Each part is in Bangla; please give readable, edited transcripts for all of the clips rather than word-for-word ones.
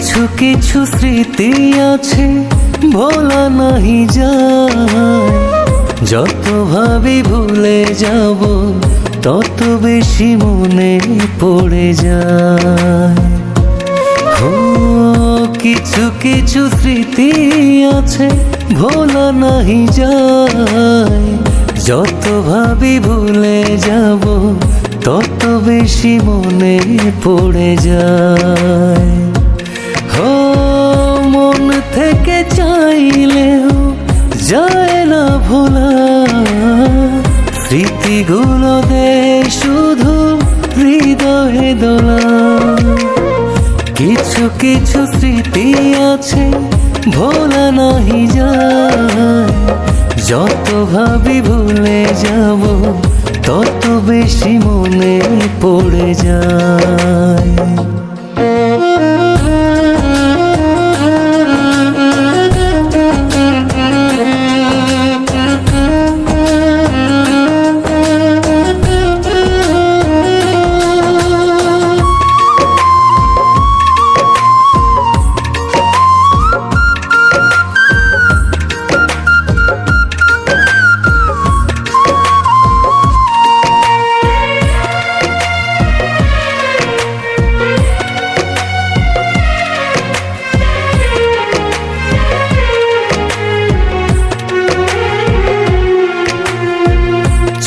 কিছু কিছু স্মৃতি আছে ভোলা নাহি যায়, যত ভাবি ভুলে যাব তত বেশি মনে পড়ে যায়। ও কিছু কিছু স্মৃতি আছে ভোলা নাহি যায়, যত ভাবি ভুলে যাব তত বেশি মনে পড়ে যায়। ও মন থেকে চাইলেও যায় না ভোলা, স্মৃতিগুলো দে শুধু হৃদয়ে দোলা। কিছু কিছু স্মৃতি আছে ভোলা নাহি যায়, যত ভাবি ভুলে যাব তত বেশি মনে পড়ে যায়।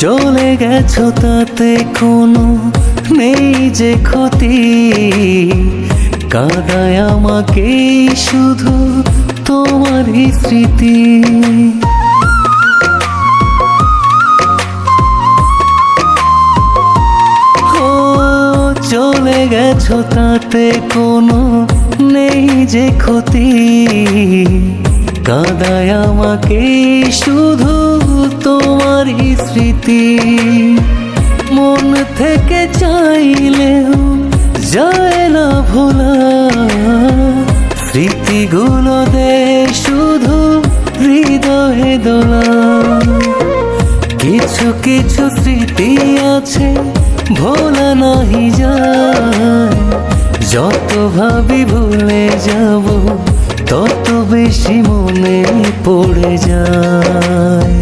চলে গেছো তাতে কোনো নেই যে ক্ষতি, কাঁদায় আমাকে শুধু তোমারই স্মৃতি। ও চলে গেছো তাতে কোনো নেই যে ক্ষতি, কাঁদায় আমাকে শুধু তোমারই স্মৃতি। মন থেকে চাইলেও যায় না ভোলা, স্মৃতিগুলো দে শুধু হৃদয়ে দোলা। কিছু কিছু স্মৃতি আছে ভোলা নাহি যায়, যত ভাবি ভুলে যাব তত বেশি মনে পড়ে যায়।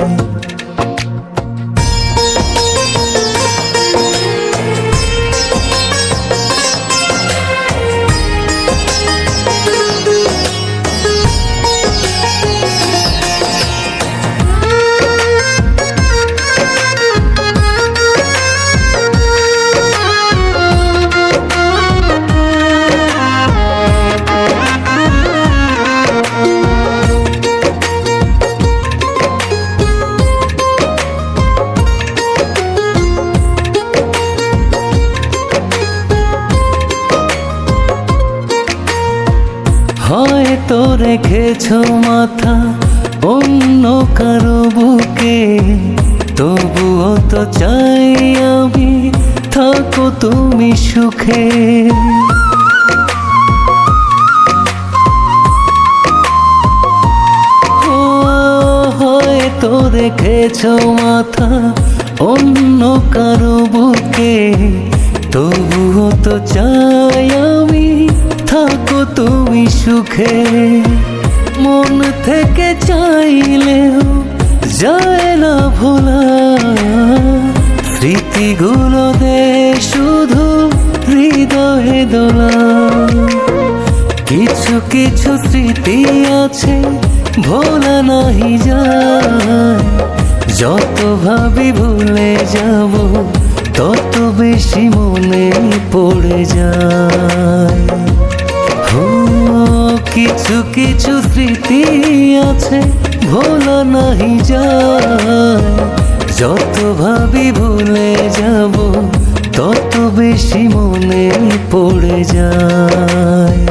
হয়তো রেখেছো মাথা অন্য কারো বুকে, তবুও তো চাই আমি থাকো তুমি সুখে। ও হয়তো রেখেছো মাথা অন্য কারো বুকে, তবুও তো চাই আমি থাকো তুমি সুখে। মন থেকে চাইলেও যায় না ভোলা, স্মৃতিগুলো দে শুধু হৃদয়ে দোলা। কিছু কিছু স্মৃতি আছে ভোলা নাহি যায়, যত ভাবি ভুলে যাব তত বেশি মনে পড়ে যায়। কিছু কিছু স্মৃতি আছে ভোলা নাহি যায়, যত ভাবি ভুলে যাব তত বেশি মনে পড়ে যায়।